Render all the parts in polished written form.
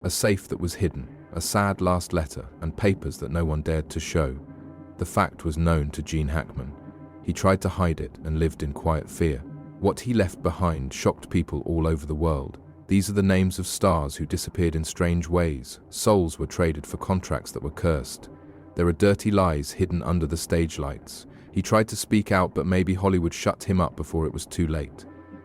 A safe that was hidden, a sad last letter, and papers that no one dared to show. The fact was known to Gene Hackman. He tried to hide it and lived in quiet fear. What he left behind shocked people all over the world. These are the names of stars who disappeared in strange ways. Souls were traded for contracts that were cursed. There are dirty lies hidden under the stage lights. He tried to speak out, but maybe Hollywood shut him up before it was too late.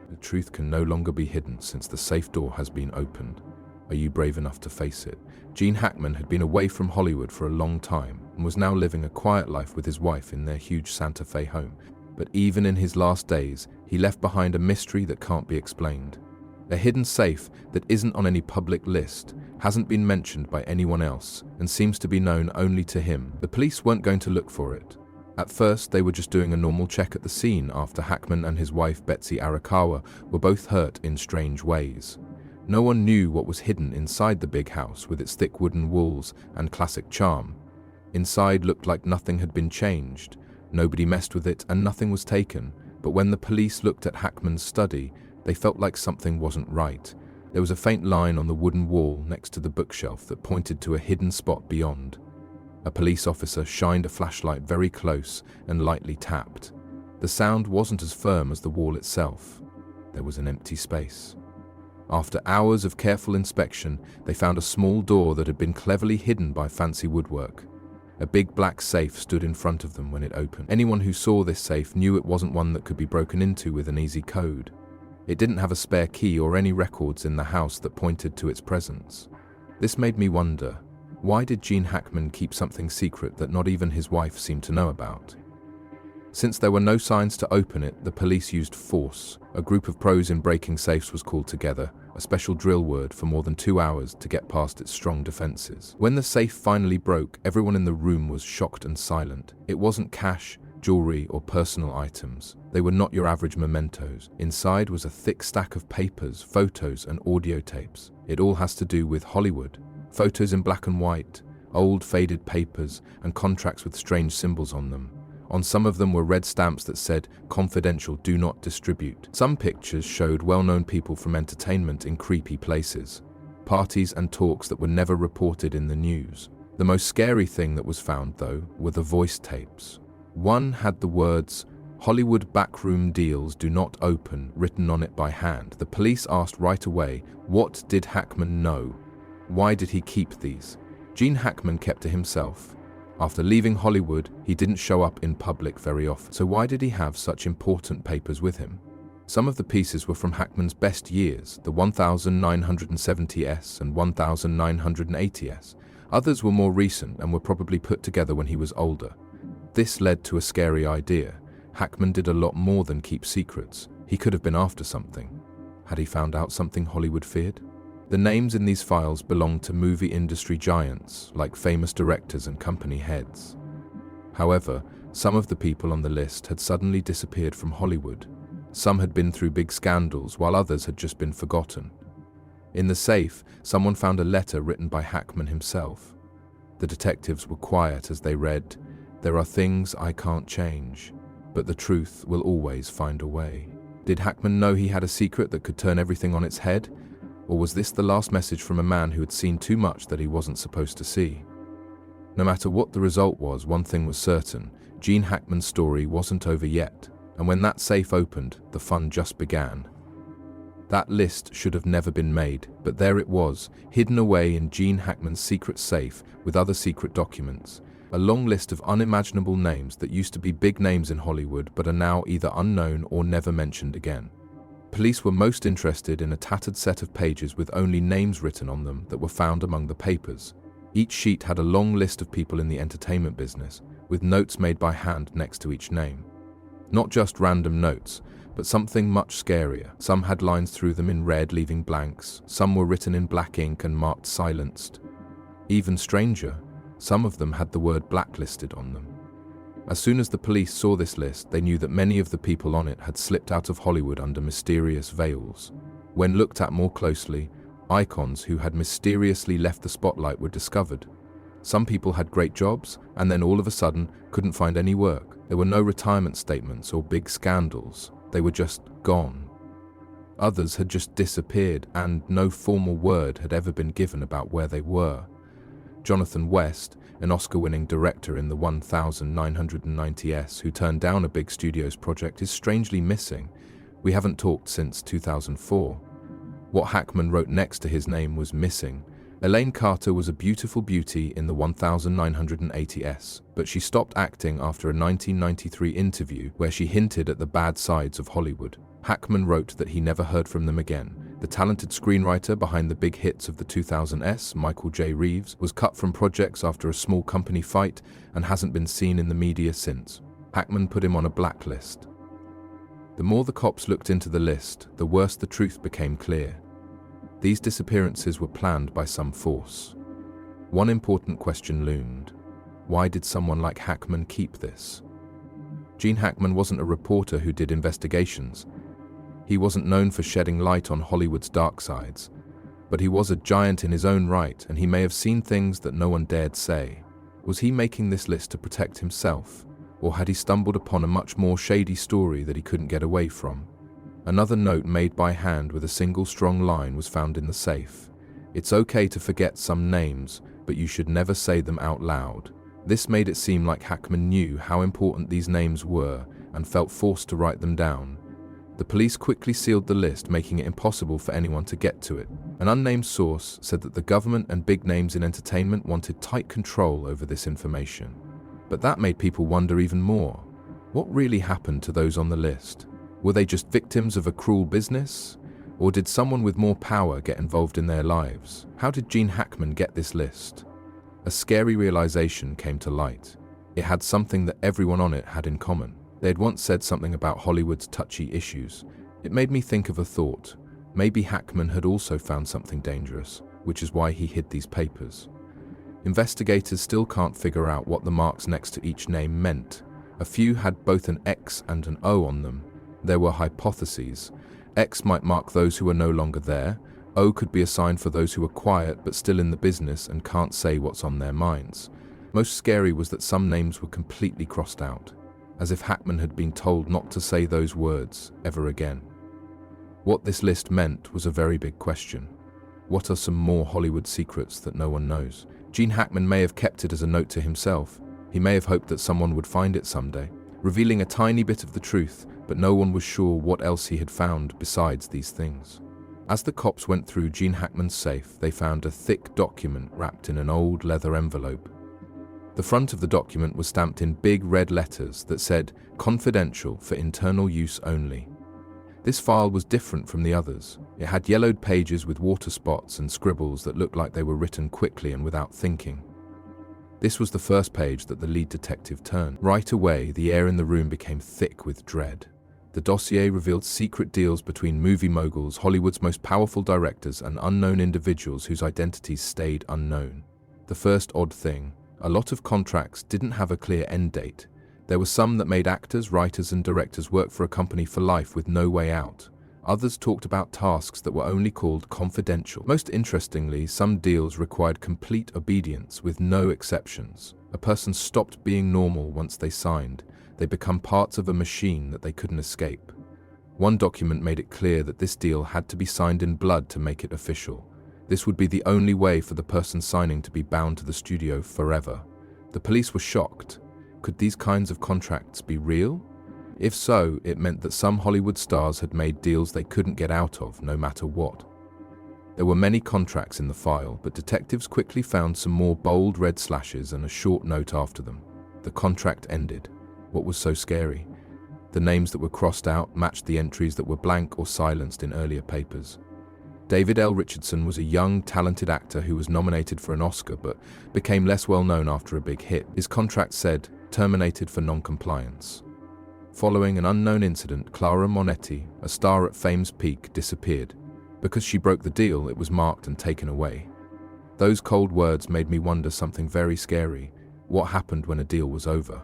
The truth can no longer be hidden since the safe door has been opened. Are you brave enough to face it? Gene Hackman had been away from Hollywood for a long time and was now living a quiet life with his wife in their huge Santa Fe home. But even in his last days, he left behind a mystery that can't be explained. A hidden safe that isn't on any public list, hasn't been mentioned by anyone else, and seems to be known only to him. The police weren't going to look for it. At first, they were just doing a normal check at the scene after Hackman and his wife Betsy Arakawa were both hurt in strange ways. No one knew what was hidden inside the big house with its thick wooden walls and classic charm. Inside looked like nothing had been changed. Nobody messed with it and nothing was taken. But when the police looked at Hackman's study, they felt like something wasn't right. There was a faint line on the wooden wall next to the bookshelf that pointed to a hidden spot beyond. A police officer shined a flashlight very close and lightly tapped. The sound wasn't as firm as the wall itself. There was an empty space. After hours of careful inspection, they found a small door that had been cleverly hidden by fancy woodwork. A big black safe stood in front of them when it opened. Anyone who saw this safe knew it wasn't one that could be broken into with an easy code. It didn't have a spare key or any records in the house that pointed to its presence. This made me wonder, why did Gene Hackman keep something secret that not even his wife seemed to know about? Since there were no signs to open it, the police used force. A group of pros in breaking safes was called together, a special drill word for more than 2 hours to get past its strong defenses. When the safe finally broke, everyone in the room was shocked and silent. It wasn't cash, jewelry, or personal items. They were not your average mementos. Inside was a thick stack of papers, photos, and audio tapes. It all has to do with Hollywood. Photos in black and white, old faded papers, and contracts with strange symbols on them. On some of them were red stamps that said, "Confidential, do not distribute." Some pictures showed well-known people from entertainment in creepy places. Parties and talks that were never reported in the news. The most scary thing that was found, though, were the voice tapes. One had the words, "Hollywood backroom deals do not open," written on it by hand. The police asked right away, what did Hackman know? Why did he keep these? Gene Hackman kept to himself. After leaving Hollywood, he didn't show up in public very often. So why did he have such important papers with him? Some of the pieces were from Hackman's best years, the 1970s and 1980s. Others were more recent and were probably put together when he was older. This led to a scary idea. Hackman did a lot more than keep secrets. He could have been after something. Had he found out something Hollywood feared? The names in these files belonged to movie industry giants, like famous directors and company heads. However, some of the people on the list had suddenly disappeared from Hollywood. Some had been through big scandals, while others had just been forgotten. In the safe, someone found a letter written by Hackman himself. The detectives were quiet as they read, "There are things I can't change, but the truth will always find a way." Did Hackman know he had a secret that could turn everything on its head? Or was this the last message from a man who had seen too much that he wasn't supposed to see? No matter what the result was, one thing was certain. Gene Hackman's story wasn't over yet. And when that safe opened, the fun just began. That list should have never been made, but there it was, hidden away in Gene Hackman's secret safe with other secret documents. A long list of unimaginable names that used to be big names in Hollywood but are now either unknown or never mentioned again. Police were most interested in a tattered set of pages with only names written on them that were found among the papers. Each sheet had a long list of people in the entertainment business, with notes made by hand next to each name. Not just random notes, but something much scarier. Some had lines through them in red, leaving blanks. Some were written in black ink and marked silenced. Even stranger, some of them had the word blacklisted on them. As soon as the police saw this list, they knew that many of the people on it had slipped out of Hollywood under mysterious veils. When looked at more closely, icons who had mysteriously left the spotlight were discovered. Some people had great jobs, and then all of a sudden couldn't find any work. There were no retirement statements or big scandals. They were just gone. Others had just disappeared, and no formal word had ever been given about where they were. Jonathan West, an Oscar-winning director in the 1990s who turned down a big studio's project, is strangely missing. We haven't talked since 2004. What Hackman wrote next to his name was missing. Elaine Carter was a beautiful beauty in the 1980s, but she stopped acting after a 1993 interview where she hinted at the bad sides of Hollywood. Hackman wrote that he never heard from them again. The talented screenwriter behind the big hits of the 2000s, Michael J. Reeves, was cut from projects after a small company fight and hasn't been seen in the media since. Hackman put him on a blacklist. The more the cops looked into the list, the worse the truth became clear. These disappearances were planned by some force. One important question loomed. Why did someone like Hackman keep this? Gene Hackman wasn't a reporter who did investigations. He wasn't known for shedding light on Hollywood's dark sides, but he was a giant in his own right, and he may have seen things that no one dared say. Was he making this list to protect himself, or had he stumbled upon a much more shady story that he couldn't get away from? Another note made by hand with a single strong line was found in the safe. It's okay to forget some names, but you should never say them out loud. This made it seem like Hackman knew how important these names were and felt forced to write them down. The police quickly sealed the list, making it impossible for anyone to get to it. An unnamed source said that the government and big names in entertainment wanted tight control over this information. But that made people wonder even more. What really happened to those on the list? Were they just victims of a cruel business? Or did someone with more power get involved in their lives? How did Gene Hackman get this list? A scary realization came to light. It had something that everyone on it had in common. They had once said something about Hollywood's touchy issues. It made me think of a thought. Maybe Hackman had also found something dangerous, which is why he hid these papers. Investigators still can't figure out what the marks next to each name meant. A few had both an X and an O on them. There were hypotheses. X might mark those who are no longer there. O could be a sign for those who are quiet but still in the business and can't say what's on their minds. Most scary was that some names were completely crossed out, as if Hackman had been told not to say those words ever again. What this list meant was a very big question. What are some more Hollywood secrets that no one knows? Gene Hackman may have kept it as a note to himself. He may have hoped that someone would find it someday, revealing a tiny bit of the truth, but no one was sure what else he had found besides these things. As the cops went through Gene Hackman's safe, they found a thick document wrapped in an old leather envelope. The front of the document was stamped in big red letters that said, "Confidential for internal use only." This file was different from the others. It had yellowed pages with water spots and scribbles that looked like they were written quickly and without thinking. This was the first page that the lead detective turned. Right away, the air in the room became thick with dread. The dossier revealed secret deals between movie moguls, Hollywood's most powerful directors, and unknown individuals whose identities stayed unknown. The first odd thing: a lot of contracts didn't have a clear end date. There were some that made actors, writers, and directors work for a company for life with no way out. Others talked about tasks that were only called confidential. Most interestingly, some deals required complete obedience with no exceptions. A person stopped being normal once they signed. They become parts of a machine that they couldn't escape. One document made it clear that this deal had to be signed in blood to make it official. This would be the only way for the person signing to be bound to the studio forever. The police were shocked. Could these kinds of contracts be real? If so, it meant that some Hollywood stars had made deals they couldn't get out of, no matter what. There were many contracts in the file, but detectives quickly found some more bold red slashes and a short note after them. The contract ended. What was so scary? The names that were crossed out matched the entries that were blank or silenced in earlier papers. David L. Richardson was a young, talented actor who was nominated for an Oscar but became less well known after a big hit. His contract said, "Terminated for non-compliance." Following an unknown incident, Clara Monetti, a star at fame's peak, disappeared. Because she broke the deal, it was marked and taken away. Those cold words made me wonder something very scary. What happened when a deal was over?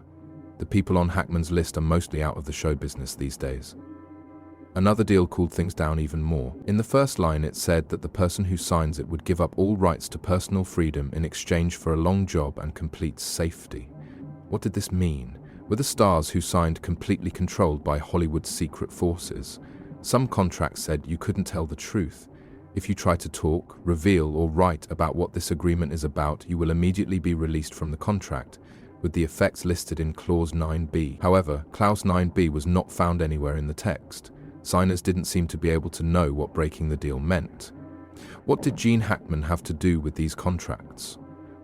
The people on Hackman's list are mostly out of the show business these days. Another deal cooled things down even more. In the first line, it said that the person who signs it would give up all rights to personal freedom in exchange for a long job and complete safety. What did this mean? Were the stars who signed completely controlled by Hollywood's secret forces? Some contracts said you couldn't tell the truth. If you try to talk, reveal, or write about what this agreement is about, you will immediately be released from the contract, with the effects listed in Clause 9b. However, Clause 9b was not found anywhere in the text. Signers didn't seem to be able to know what breaking the deal meant. What did Gene Hackman have to do with these contracts?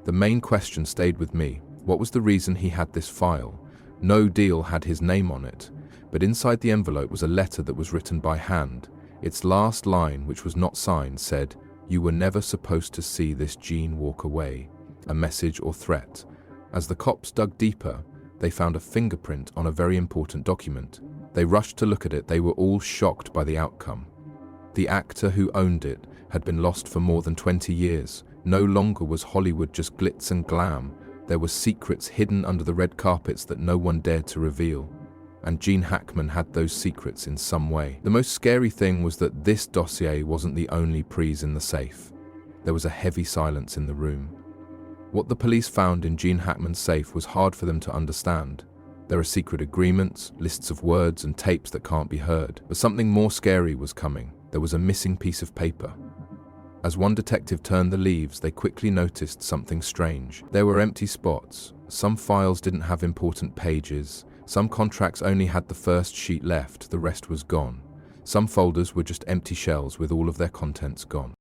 The main question stayed with me. What was the reason he had this file? No deal had his name on it, but inside the envelope was a letter that was written by hand. Its last line, which was not signed, said, "You were never supposed to see this Gene walk away," a message or threat. As the cops dug deeper, they found a fingerprint on a very important document. They rushed to look at it. They were all shocked by the outcome. The actor who owned it had been lost for more than 20 years. No longer was Hollywood just glitz and glam. There were secrets hidden under the red carpets that no one dared to reveal. And Gene Hackman had those secrets in some way. The most scary thing was that this dossier wasn't the only prize in the safe. There was a heavy silence in the room. What the police found in Gene Hackman's safe was hard for them to understand. There are secret agreements, lists of words, and tapes that can't be heard. But something more scary was coming. There was a missing piece of paper. As one detective turned the leaves, they quickly noticed something strange. There were empty spots. Some files didn't have important pages. Some contracts only had the first sheet left, the rest was gone. Some folders were just empty shells with all of their contents gone.